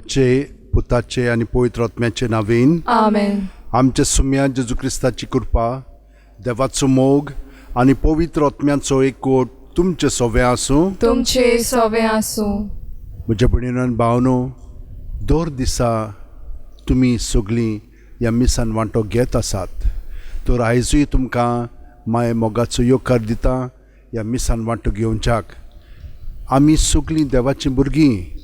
पिताचे पुताचे आनी पवित्र आत्म्याचे नावेन आमेन. आमचे सुम्या जेजू क्रिस्ताची कृपा, देवाचो मोग आनी पवित्र आत्म्याचो एकवट तुमचे सगळे आसूं. तुमचे सवे आसूं. म्हज्या भयणीनो आनी भावनो, दर दिसा तुमी सगळीं ह्या मिसान वांटो घेत आसात. तर आयजूय तुमकां माय मोगाचो येवकार दिता ह्या मिसान वांटो घेवच्याक. आमी सगळीं देवाचीं भुरगीं.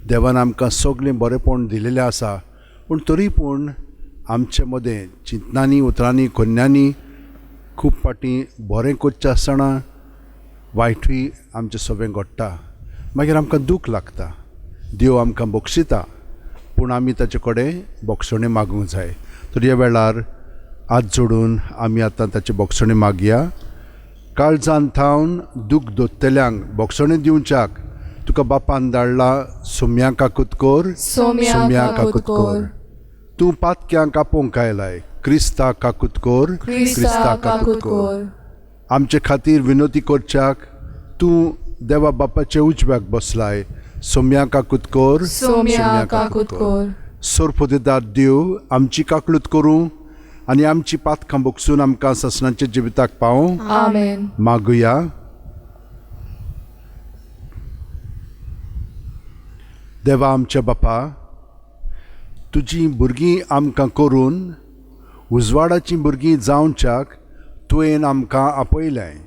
देवान आमकां सगळें बरेंपण दिलेलें आसा, पूण तरी पूण आमचे मदें चिंतनांनी उतरांनी कन्यांनी खूब फाटीं बरें करचें आसतना वायटूय आमचें सगळें घडटा. मागीर आमकां दूख लागता. देव आमकां बक्षिता, पूण आमी ताचे कडेन बक्षणे मागूंक जाय. तर ह्या वेळार हात जोडून आमी आतां ताचे बक्षणे मागया. काळजान थावन दूख दोत्तेल्यांक बक्षणे दिवच्याक तुका बापान धाडला सोम्या काकुतकोर. सोम्या काकुतकोर. तूं पातक्यांक आपोवंक आयलाय. क्रिस्ता काकुतकोर. क्रिस्ता काकुतकोर. आमचे खातीर विनोती करच्याक तूं देवा बापाचे उजव्याक बसलाय. सोम्या काकुतकोर. सोम्या काकुतकोर. सोरफोदेदार देव आमची काकळूत करूं आनी आमची पातकां बोगसून आमकां ससनाच्या जिविताक पावूं. आमेन. मागुया. देवा आमच्या बापा, तुजी भुरगीं आमकां करून उजवाडाची भुरगीं जावच्याक तुवें आमकां आपयलें.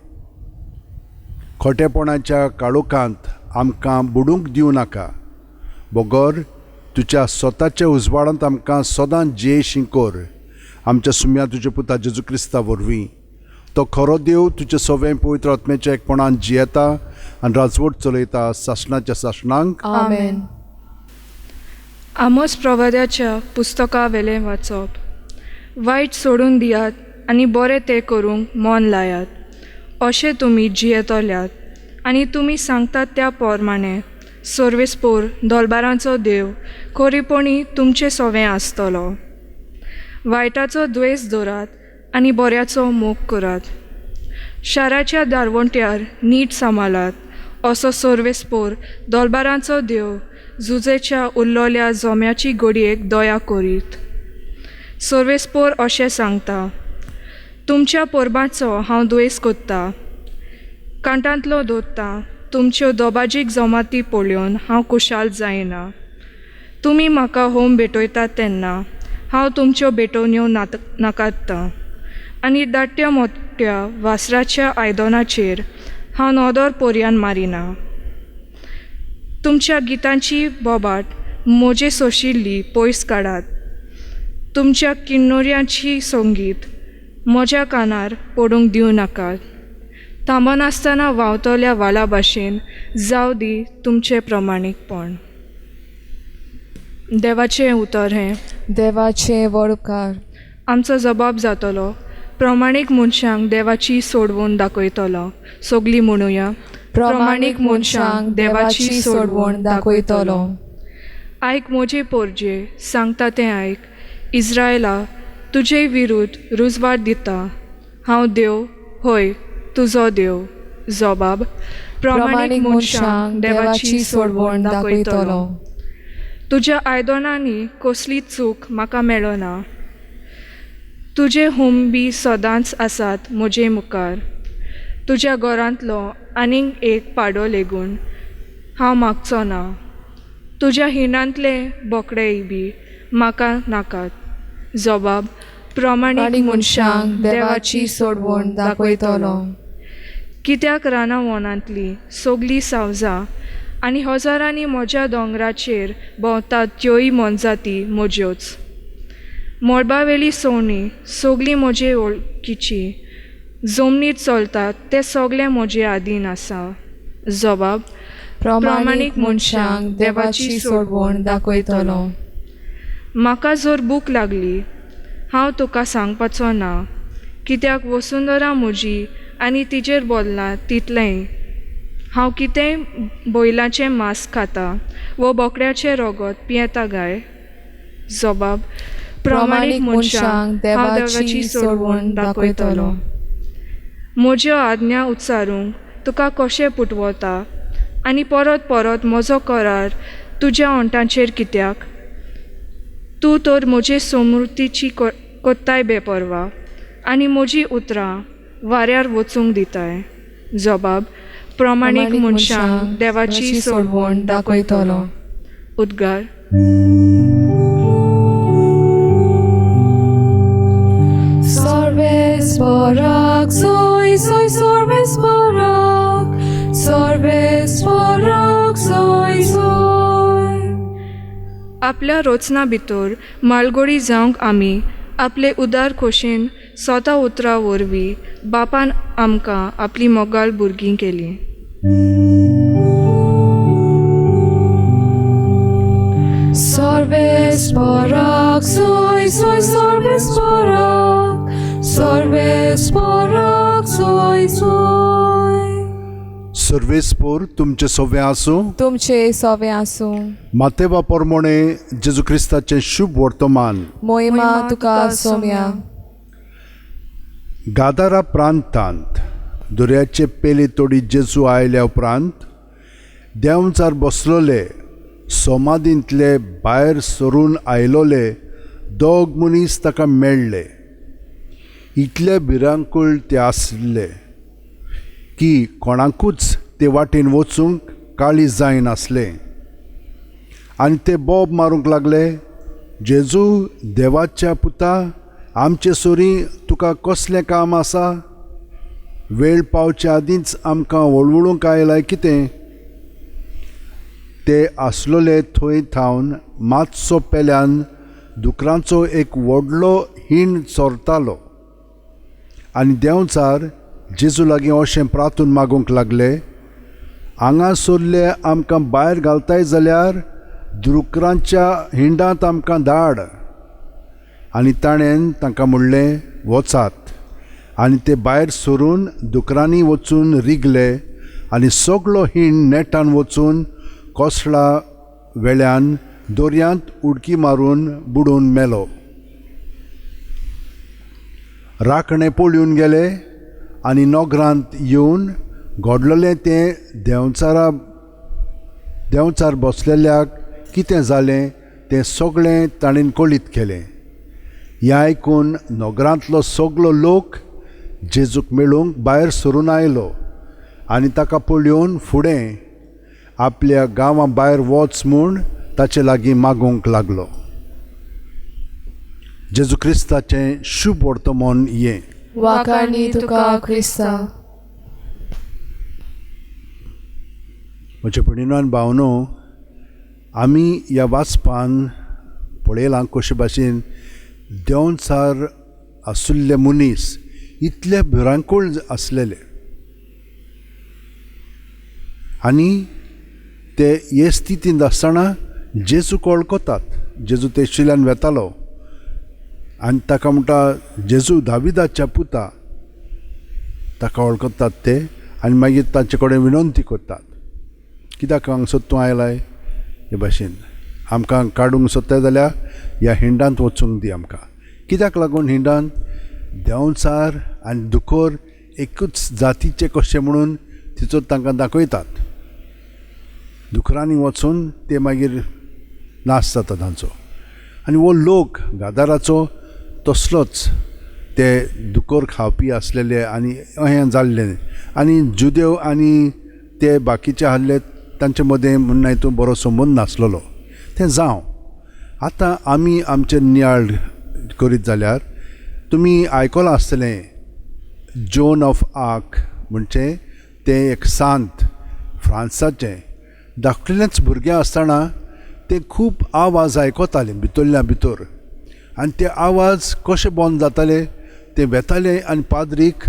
खोटेपणाच्या काळोखांत आमकां बुडूंक दिवं नाका. बोगोर तुज्या स्वताच्या उजवाडांत आमकां सदां जेयशीं कर. आमच्या सुम्या तुज्या पुता जेजू क्रिस्ता वरवीं. तो खरो देव तुजे सगळें पवित्र आत्म्याच्या एकपणान जियेता आनी राजवट चलयता सासणाच्या सासणांक. आमेन. आमोस प्रवाद्याच्या पुस्तका वेलें वाचप. वायट सोडून दियात आनी बरें तें करूंक मोन लायात. अशें तुमी जियेतल्यात आनी तुमी सांगतात त्या पोरमाणें सर्वेस्पोर दोलबारांचो देव खरीपणी तुमचें सवें आसतलो. वायटाचो द्वेस दवरात आनी बऱ्याचो मोग करात. शाराच्या दारवंट्यार नीट सांबाळात. असो सर्वेस्पोर दोलबारांचो देव झुजेच्या उरलोल्या जोम्याची घडयेक दया करीत. सर्वेस्पोर अशें सांगता, तुमच्या परबांचो हांव द्वेस कोत्ता. कांटांतलो दोत्ता. तुमच्यो दोबाजीक जमाती पळोवन हांव खुशाल जायना. तुमी म्हाका होम भेटयतात तेन्ना हांव तुमच्यो भेटोवण्यो नाकात्ता आनी धाट्ट्या मोठ्या वासराच्या आयदनाचेर हांव नोदोर पोरयान मारिना. तुमच्या गितांची बोबाट मोजे सोशिल्ली पयस काडात. तुमच्या किन्नोऱ्यांची संगीत म्हज्या कानार पडूंक दिवं नाकात. थांबनासतना व्हांवतल्या वाला भाशेन जाव दी तुमचें प्रमाणीकपण. देवाचें उतर हें. देवाचे वडकार. आमचो जबाब जातलो. प्रमाणीक मनशांक देवाची सोडवून दाखयतलो. सगळीं म्हणुया. प्रमाणीक मनशांक देवाची सोडवण दाखयतलो. आयक मोजे पोरजे सांगता तें आयक. इस्रायला, तुजे विरुद्ध रुजवात दिता. हांव देव, होय तुजो देव. जबाब. प्रमाणीक मनशांक देवाची सोडवण दाखयतलो. तुज्या आयदनांनी कसली चूक म्हाका मेळना. तुजे होम बी सदांच आसात म्हजे मुखार. तुज्या घरांतलो आनीक एक पाडो लेगून हांव मागचो ना. तुज्या हिणांतले बोकडेय बी म्हाका नाकात. जबाब. प्रमाणीक मनशांक देवाची सोडवण दाखयतलो. कित्याक रानावनांतली सगळीं सावजां आनी हजारांनी म्हज्या दोंगराचेर भोंवतात त्योय मोनजाती म्हज्योच. मळबावेली सवणी सगळीं म्हजे वळखीची. जमनीर चलतात ते सगळे म्हजे आदीन आसा. जबाब. प्रमाणीक मनशांक देवाची सोडवण दाखयतलो. म्हाका जर भूक लागली हांव तुका सांगपाचो ना. कित्याक वसुंधरा म्हजी आनी तिजेर बोल्लां तितलें. हांव कितेंय बैलाचें मांस खाता वो बोकड्याचें रोगत पियेता गाय. जबाब. प्रमाणीक मनशांक देवाची सोडवण दाखयतलो. म्हज्यो आज्ञा उच्चारूंक तुका कशें पुटवता आनी परत परत म्हजो करार तुज्या ओंटांचेर कित्याक तूं तर म्हजे समृद्धीची कोत्ताय बेपरवा आनी म्हजी उतरां वाऱ्यार वचूंक दिताय. जबाब प्रमाणीक मनशांक देवाची सोडवण दाखयतलो. उद्गार Sorbes Barak, soy Sorbes Barak, Sorbes Barak, soy. आपल्या रोचना भितर माळगोडी जावंक आमी आपले उदार खोशेन स्वता उतरां वरवीं बापान आमकां आपली मोगाळ भुरगीं केलीं. Sorbes Barak, soy Sorbes Barak, Sorbes Barak, soy. सर्वेस्पोर तुमचे सोवे आसूं. तुमचे सवे आसूं. मातेवा पोरमोणे जेजू क्रिस्ताचें शुभ वर्तमान मोहिमा तुका सोम्या. गादारा प्रांतांत दर्याचे पेली तोडी जेजू आयल्या उपरांत देंवचार बसलोले सोमादींतले भायर सरून आयलोले दोग मनीस ताका मेळ्ळे. इतले भिरांकूळ ते आसले की कोणाकूच ते वाटेन वचूंक काळी जायनासले. आनी ते बोब मारूंक लागले, जेजू देवाच्या पुता, आमचे सोरी तुका कसलें काम आसा? वेळ पावच्या आदींच आमकां वळवळूंक आयलाय कितें? ते आसलोले थंय थावन मातसो पेल्यान दुकरांचो एक व्हडलो हिण चोरतालो. आनी देंवचार जेजू लागीं अशें प्रार्थून मागूंक लागले, हांगा सोरले आमकां भायर घालताय जाल्यार दुकरांच्या हिंडांत आमकां धाड. आनी ताणें तांकां म्हणलें, वचात. आनी ते भायर सरून दुकरांनी वचून रिगले आनी सगळो हिण नेटान वचून कोसळा वेळ्यान दर्यांत उडकी मारून बुडून मेलो. राखणे पळून गेले आनी नोगरांत येवन घडलोलें तें देंवचार बसलेल्याक कितें जालें तें सगळें ताणें कळीत केलें. हें आयकून नोगरांतलो सगळो लोक जेजूक मेळूंक भायर सरून आयलो आनी ताका पळोवन फुडें आपल्या गांवां भायर वच म्हूण ताचे लागीं मागूंक लागलो. जेजू क्रिस्ताचें शुभ वर्तमान हें. वाकाणी तुका क्रिस्ता. म्हजे भयणीनो भावनो, आमी ह्या वाचपान पळयलां कशे भाशेन देंवचार आशिल्ले मनीस इतले भिरांकूळ आसलेले आनी ते हे स्थितींत आसतना जेजूक वळखतात. जेजू ते शिल्यान वेतालो आनी ताका म्हणटा, जेजू दाविदाच्या पुता, ताका वळखतात ते. आनी मागीर तांचे कडेन विनंती करतात, कित्याक हांगा सोदतूं आयलाय? हे भाशेन आमकां काडूंक सोदताय जाल्यार ह्या हिंडांत वचूंक दी आमकां. कित्याक लागून हिंडांत? देंवचार आनी दुकोर एकूच जातीचे कशे म्हणून तिचो तांकां दाखयतात. दुकरांनी वचून ते मागीर नाश जाता तांचो. आनी हो लोक गादाराचो तसलोच ते दुकोर खावपी आसलेले आनी अहें जाल्लें. आनी जुदेव आनी ते बाकीचे आहले तांचे मदें म्हणून हितून बरो संबंद नासलेलो. तें जावं. आतां आमी आमचें नियाळ करीत जाल्यार तुमी आयकलां आसतलें जोन ऑफ आर्क म्हणजे तें एक सांत फ्रांसाचें. धाकटेलेंच भुरगें आसतना ते खूब आवाज आयकताले भितरल्या भितर आनी ते आवाज कशे बंद जाताले ते वेताले आनी पाद्रीक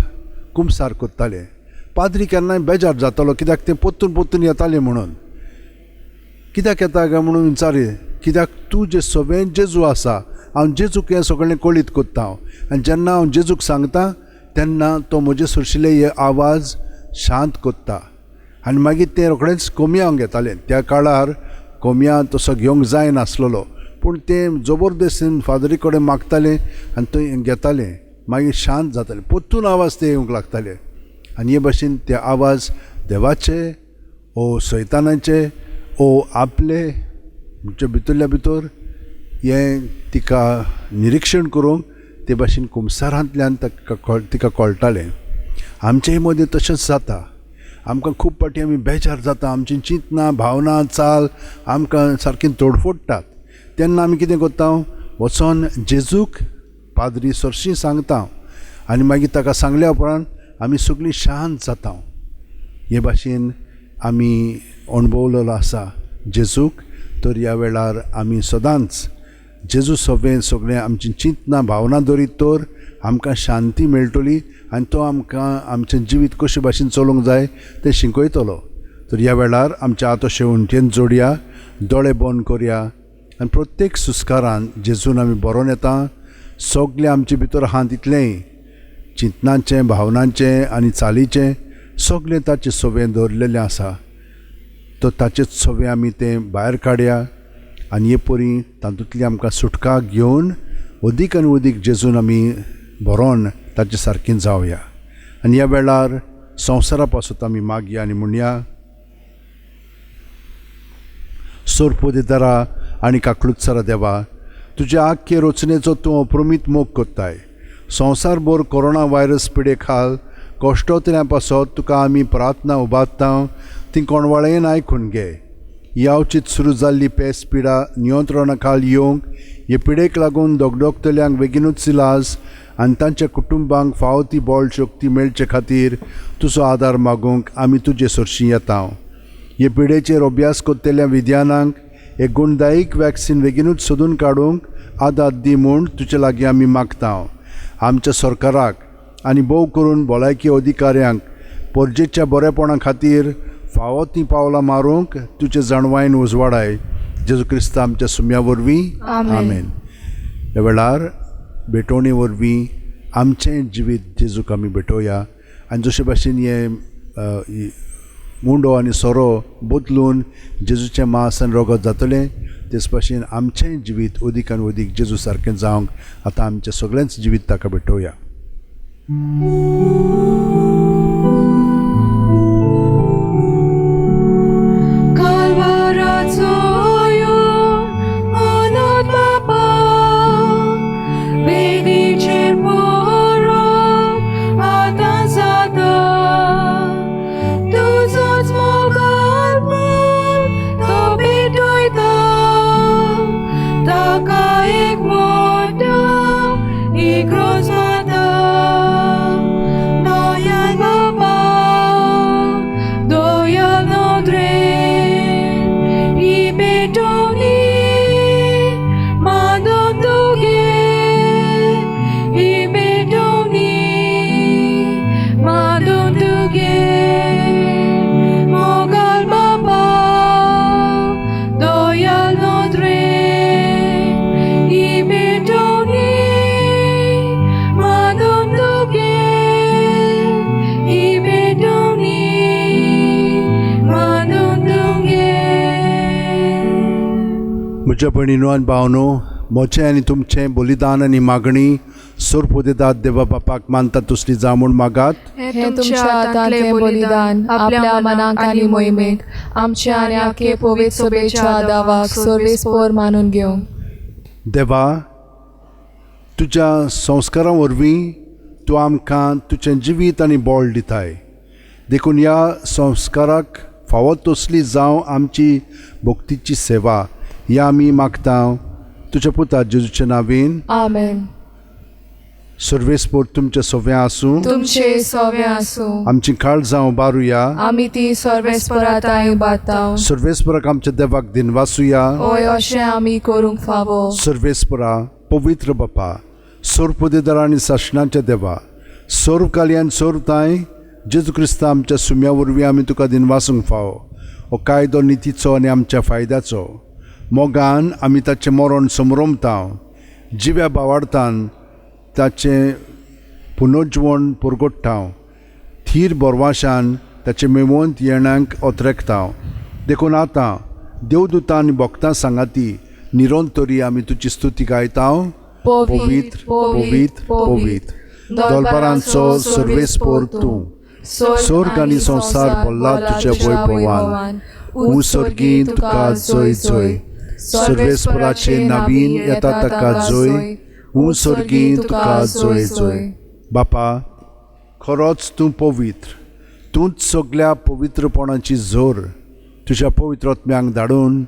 कुमसार कोत्ताले. पाद्री केन्नाय बेजार जातालो कित्याक ते पोत्तून येताले म्हणून. कित्याक येता काय म्हणून विचारी, कित्याक तूं जे सगळें जेजू आसा, हांव जेजूक हें सगळें कळीत कोत्ता. आनी जेन्ना हांव जेजूक सांगता तेन्ना तो म्हजे सुरशिल्ले हे आवाज शांत कोत्ता. आनी मागीर ते रोखडेंच कोमयांक घेताले. त्या काळार कोमया तसो घेवंक जायनासलेलो, पूण ते जबरदस्तीन फादरी कडेन मागताले आनी थंय घेताले. मागीर शांत जाताले, पोत्तून आवाज ते येवंक लागताले. आनी हे भाशेन ते आवाज देवाचे ओ सैतानाचे ओ आपले म्हणजे भितरल्या भितर हें तिका निरीक्षण करूंक ते भाशेन कुमसारांतल्यान तिका कळटालें. आमचेय मदीं तशेंच जाता. आमकां खूब पाटी आमी बेजार जाता, आमची चिंतना भावना चाल आमकां सारकी तोडफोडटात. तेन्ना आमी कितें करता, वचोन जेजूक पाद्री सरशी सांगता आनी मागीर ताका सांगल्या उपरांत आमी सगळीं शांत जाता. हे भाशेन आमी अणभवलेलो आसा जेजूक. तर ह्या वेळार आमी सदांच जेजू सवें सगळें आमची चिंतना भावना धरीत तर आमकां शांती मेळटली आनी तो आमकां आमचें जिवीत कशे भाशेन चलोवंक जाय तें शिकयतलो. तर ह्या वेळार आमच्या आतोशे उंटेन जोडया, दोळे बंद करया आनी प्रत्येक सुस्कारान जेजून आमी बरोवन येता. सगळें आमचे भितर आहा तितलेंय चिंतनाचें भावनांचें आनी चालीचें सगळें ताचे सवें दवरलेलें आसा. तो ताचेच सवें आमी तें भायर काडया आनी हे परी तातूंतली आमकां सुटका घेवन अदीक आनी अदीक जेजून आमी बरोवन ताचे सारकीं जावया. आनी ह्या वेळार संवसारा पासून आमी मागया आनी म्हणया, सोरपोदेदारा आनी काकलुत्सरा देवा, तुज्या आख्खे रचनेचो तूं अप्रमीत मोग कोत्ताय. संवसारभर कोरोना व्हायरस पिडे खाल कश्टोतऱ्यां पासत तुका आमी प्रार्थना उबारता, ती कोणवाळेन आयकून घे. यावचीत सुरू जाल्ली पेस पिडा नियंत्रणा खाल येवंक, हे पिडेक लागून दोगदोगतल्यांक बेगीनूच इलाज आनी तांच्या कुटुंबांक फावो ती बळ शक्ती मेळचे खातीर तुजो आदार मागूंक आमी तुजे सरशीं येता. हे पिडेचेर अभ्यास कोत्तेल्या विद्यानांक एक गुणदायीक वॅक्सीन बेगीनूच सोदून काडूंक आदार दी म्हूण तुजे लागीं आमी मागता. आमच्या सरकाराक आनी भोव करून भलायकी अधिकाऱ्यांक परजेच्या बरेपणा खातीर फावो ती पावलां मारूंक तुजे जाणवायेन उजवाडाय. जेजू क्रिस्त आमच्या सुम्या वरवीं आमेन. ह्या वेळार भेटोवणे वरवीं आमचें जिवीत जेजूक आमी भेटोवया आनी जशे भाशेन हे मुंडो आनी सोरो बदलून जेजूचें मांस आनी रगत जातलें, तेच भाशेन आमचें जिवीत अदीक आनी अदीक जेजू सारकें जावंक आतां आमचें सगळेंच जिवीत ताका भेटोवया. म्हज्या भयणीनो आनी भावनो, मोचें आनी तुमचें बलिदान आनी मागणी सोरपोदेदार देवा बापाक मानता तसली जा म्हूण मागात. हे तुमच्या हातांतलें बलिदान आपल्या मनाक आनी मोहिमेक आमच्या आनी आख्खे पवित्र सभेच्या दावाक सर्वेस्पर मानून घेवंक. देवा, तुज्या संस्कारां वरवीं तूं आमकां तुजें जिवीत आनी बळ दिताय. देखून ह्या संस्काराक फावो तसली जावं आमची भक्तीची सेवा ही आमी मागता तुज्या पुता जेजूच्या नांवेन आमेन. सर्वेस्पर तुमचें सवें आसूं, तुमचे सवें आसूं. आमची काळजां उबारुया, आमी ती सर्वेस्पराताय उबारता. सर्वेस्पराक आमच्या देवाक दिनवासुया. होय, अशें आमी करूंक फावो. सर्वेस्परा पवित्र बापा, सोरपोदेदार आनी शासनाच्या देवा, सोर्वकाल्यान सोर्वताय जेजू क्रिस्त आमच्या सुम्या वरवीं आमी तुका दिनवासूंक फावो. हो कायदो नितीचो आनी आमच्या फायद्याचो. मोगान आमी ताचें मरण समरोमता, जिव्या बावाडतान ताचें पुनर्जीवन परगट्टा, थीर बोरवाशान ताचे मेवंत येणांक ओतरेकता. देखून आतां देवदूतां आनी भक्तां सांगाती निरंतरी आमी तुजी स्तुती गायता. पवित्र पवित्र पवित्र दोलबारांचो सर्वेस्पर तूं, स्वर्ग आनी संवसार भरला तुज्या वैभवान. उसर्गी तुका जय जय. सर्वेस्पराचे नवीन येता ताका जोय हूँ सर्गी तुका जोय जोय. बापा, खरोच तूं पवित्र, तूंच सगळ्या पवित्रपणाची जोर तुज्या पवित्र आत्म्यांक धाडून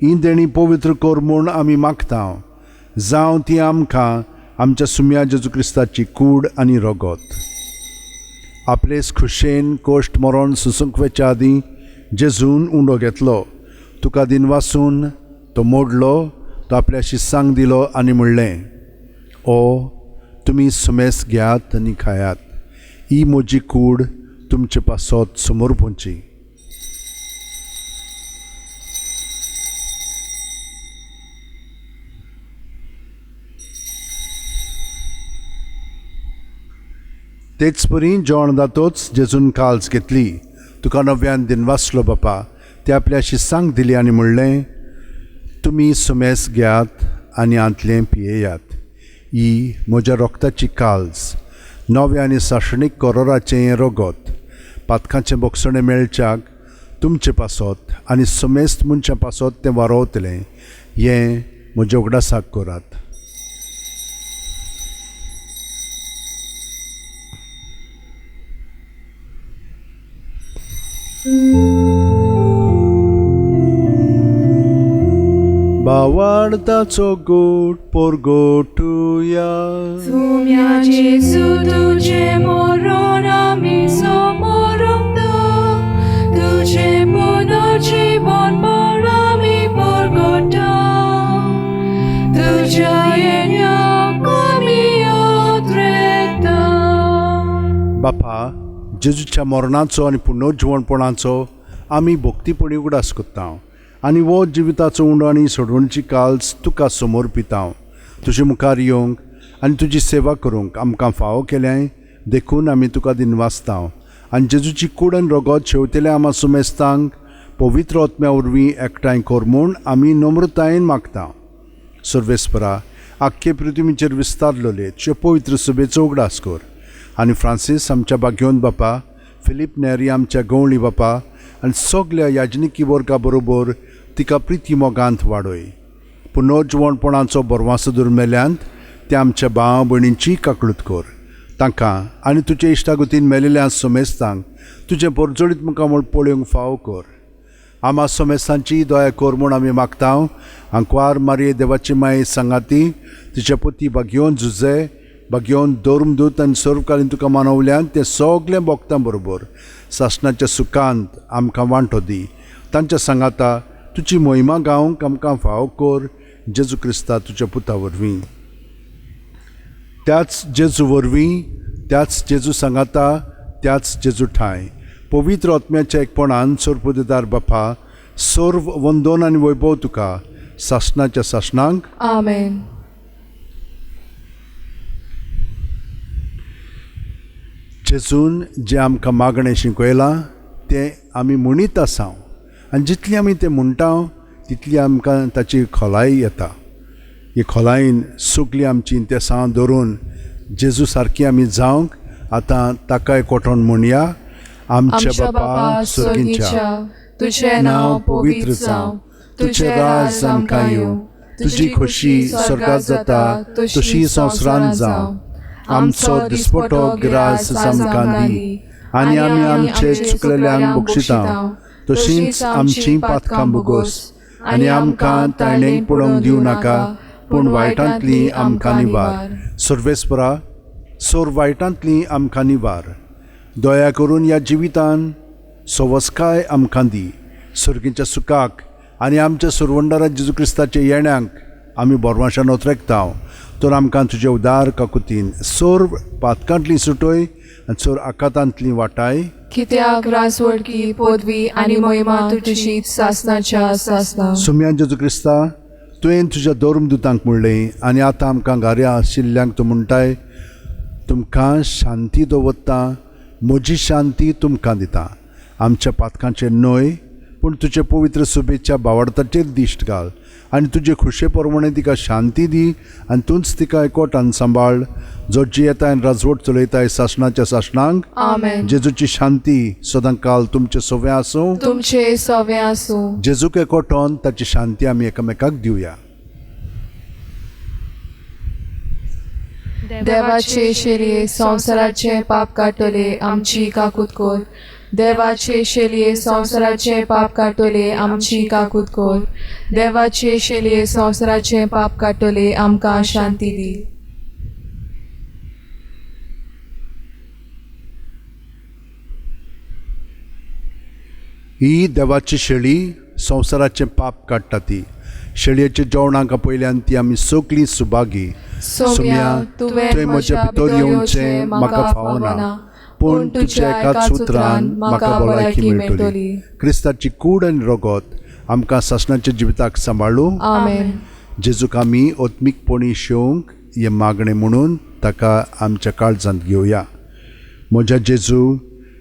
ही देणी पवित्र कर म्हूण आमी मागता. जावं ती आमकां आमच्या सुम्या जेजू क्रिस्ताची कूड आनी रगत. आपलेच खुशेन कोश्ट मरण सुसूंक वेच्या आदीं जेजून उंडो घेतलो. तुका दिनवासून तो मोडलो, तो आपल्या शिस्सांक दिलो आनी म्हणलें, ओ तुमी सुमेस घेयात आनी खायात. ही म्हजी कूड तुमचे पासत समोर पोंची. तेच परी जेवण जातोच जेजून काल्स घेतली. तुका नव्यान दिनवासलो बापा, ते आपल्या शिस्सांक दिली आनी म्हणलें, तुमी सुमेस घेयात आनी आंतलें पियेयात. ही म्हज्या रोगताची काल्स, नवे आनी साशणीक करोराचें रगत, पातकांचें बोगसणें मेळच्याक तुमचे पासत आनी समेस्त मनशां पासत तें वारोवतलें. हें म्हज्या उगडासाक करात. बावार्ताचो गोट पोरगोटुया. सुम्या जेजू तुझे मरण आमी समोरता, तुझे पुनर्जीवन पण आमी परगटा, तुझ्या येण्याक आमी येता. बापा, जेजूच्या मरणाचो आनी पुनर्जीवनपणाचो आमी भक्तीपणी उगडास करता आनी वो जिविताचो उंडो आनी सोडवणीची काल्स तुका समोर पिता. तुजे मुखार येवंक आनी तुजी सेवा करूंक आमकां फावो केलें देखून आमी तुका दिनवासता. आनी जेजूची कूड आनी रगत शेवतेल्या आमा सुमेस्तांक पवित्र आत्म्या वरवीं एकठांय कर म्हूण आमी नम्रतायेन मागता. सर्वेस्परा, आख्खे पृथ्वीचेर विस्तारलोले तुजे पवित्र सभेचो उगडास कर. आनी फ्रांसीस आमच्या बागेवन बापा, फिलीप नेरी आमच्या गवळी बापा आनी सगळ्या याजनिकी वर्गा बरोबर तिका प्रिती मोगांत वाडय. पुनर्जीवनपणाचो बरवासो दुर्मेल्यांत ते आमच्या भाव भयणींची काकळूत कर. तांकां आनी तुजे इश्टागतीन मेलेल्या समेस्तांक तुजें परजोडीत मुखार पळोवंक फाव कर. आमा समेस्तांची दया कर म्हूण आमी मागता. आंकवार मारये देवाची माय सांगाती, तिचे पती बागेवन झुजे, बागेवन दोर्मदूत आनी सर्वकालीन तुका मानवल्यान ते सगळे भक्तां बरोबर सासणाच्या सुखांत आमकां वांटो दी. तांच्या सांगाता तुजी महिमा गावंक आमकां फाव कर. जेजू क्रिस्ता तुज्या पुता वरवीं. त्याच जेजू वरवीं, त्याच जेजू सांगाता, त्याच जेजू ठाय पवित्र आत्म्याच्या एकपणान सर्वोदिदार बापा, सर्व वंदन आनी वैभव तुका सासणाच्या सासणांक. आमेन. जेजून जें आमकां मागणें शिकयलां तें आमी म्हणीत आसा आनी जितली आमी तें म्हणटा तितली आमकां ताची खोलाय येता. ही खोलायेन सगळी आमची तें सांग धरून जेजू सारकी आमी जावंक आतां ताका एकवटून म्हणया. आमच्या बापा सर्गीच्या, तुजें नांव पवित्र जावं, तुजें राज आमकां येवं, तुजी खोशी स्वर्गांत जाता तशी संवसारांत जावं. आमचो दिसपटो गिरास आमकां दी आनी आमी आमचे चुकलेल्यांक बक्षिता, तशींच आमचीं पातकां बोगोस आनी आमकां तायणेक पडोवंक दिवं नाका, पूण वायटांतली आमकां निवार. सर्वेस्परा, सोर वायटांतली आमकां निवार. दया करून ह्या जिवितान सवस्काय आमकां दी. सर्गीच्या सुखाक आनी आमच्या सुरवंडारा जेजू क्रिस्ताच्या येण्याक आमी बोरमाशान ओतरेकता. तर आमकां तुजे उदार काकुतीन सोर पातकांतली सुटोय आनी सोर आकातांतली वाटाय. कित्याक रासवडकी पदवी आनी महिमा तुजीच सासणाच्या सासना. सुम्या जेजू क्रिस्ता, तुवें तुज्या दोर्मदुतांक म्हणलें आनी आतां आमकां घाऱ्या आशिल्ल्यांक तूं म्हणटाय, तुमकां शांती दवरता, म्हजी शांती तुमकां दिता. आमच्या पातकांचेर न्हय पूण तुजे पवित्र शुभेच्छा भावार्थाचेर दिश्ट घाल आनी तुजे खुशे प्रमाणे तिका शांती दी आनी तूंच तिका एकवटान सांबाळ जो जियेता आनी राजवट चलयताय शासनाच्या शासनांक आमेन. जेजूची शांती सदां काल तुमचे सोवे आसूं. तुमचे सवे आसूं. जेजूक एकवटोन ताची शांती आमी एकामेकाक दिवया. देवाचे शेलये संवसाराचे पाप काटले आमची काकूत कोर. देवाचे शेलये संवसाराचे पाप काटले आमची काकूत कोर. देवाचे शेलये संवसाराचे पाप काटले आमकां शांती दी. ही देवाची शेळी संवसाराचें पाप काडटा ती. शेळयेच्या जेवणाका पयल्यान ती आमी सगलीं सुभागी. सोम्या तुवें म्हज्या भितर येवचें म्हाका फावना, पूण तुज्या एकाच सुत्रान म्हाका भलायकी मेळटली. क्रिस्ताची कूड आनी रगत आमकां सासणाच्या जिविताक सांबाळूं. आमेन. जेजूक आमी ओत्मीकपणी शेवंक हे मागणें म्हणून ताका आमच्या काळजांत घेवया. म्हज्या जेजू,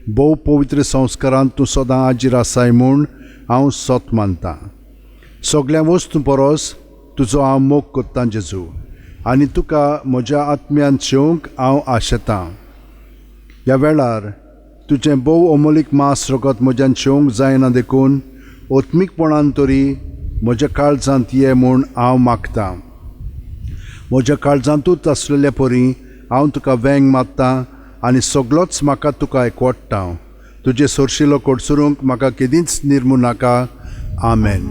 भोव पवित्र संस्कारांत तूं सदां हाजीर आसाय म्हूण हांव सोत मानतां. सगळ्या वस्तू परस तुजो हांव मोग करतां जेजू, आनी तुका म्हज्या आत्म्यान शेवंक हांव आशेतां. ह्या वेळार तुजें भोव अमोलीक मास रगत म्हज्यान शेवंक जायना देखून ओत्मीकपणान तरी म्हज्या काळजांत ये म्हूण हांव मागतां. म्हज्या काळजांतूच आसलेल्या परी हांव तुका वेंग मारतां आनी सगळोच म्हाका तुका एकवटता. तुजे सोरशिलो कोडसुरूंक म्हाका केदींच निर्मू नाका. आमेन.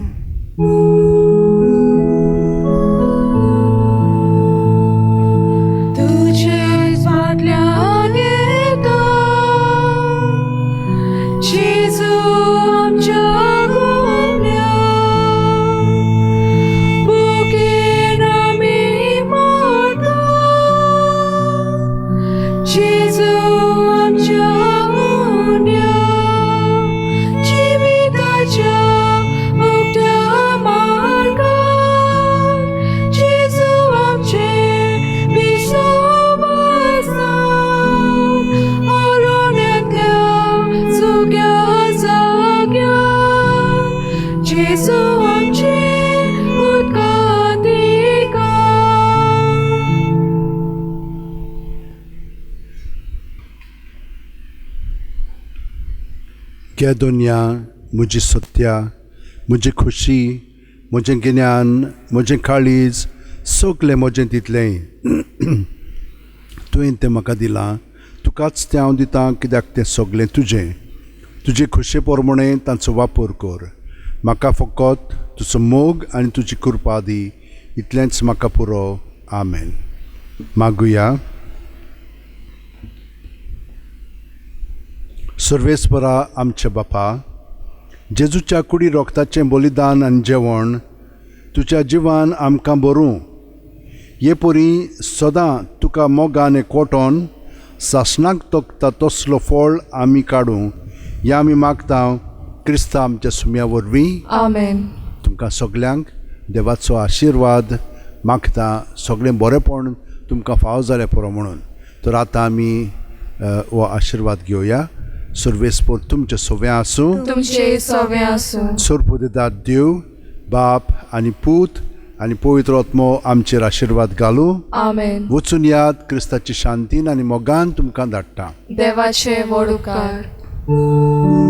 घे दुनिया म्हजी सत्या, म्हजी खुशी, म्हजें गिन्यान, म्हजें काळीज, सगलें म्हजें तितलें तुवें तें म्हाका दिलां. तुकाच तें हांव दितां कित्याक तें सगलें तुजें. तुजे खुशे प्रमाणे तांचो वापर कर. म्हाका फकत तुजो मोग आनी तुजी कृपा दी. इतलेंच म्हाका पुरो. आमेन. मागुया. सर्वेस्परा आमचे बापा, जेजूच्या कुडी रोगताचें बलिदान आनी जेवण तुज्या जिवान आमकां भरूं. हे परी सदां तुका मोगान एकवटोन सासणाक तोखता तसलो फळ आमी काडूं हें आमी मागतां क्रिस्ता आमच्या सुम्या वरवीं. आमेन. तुमकां सगल्यांक देवाचो आशिर्वाद मागता. सगळें बरेंपण तुमकां फाव जालें पुरो म्हणून. तर आतां आमी हो आशिर्वाद घेवया. सर्वेस्पर तुमचे सोवे आसूं. तुमचे सवे आसूं. सोरपुदेदार देव, बाप आनी पूत आनी पवित्र आत्मो आमचेर आशिर्वाद घालूं. आमेन. वचून याद क्रिस्ताची शांतीन आनी मोगान तुमकां धाडटा. देवाचे व्हड उपकार.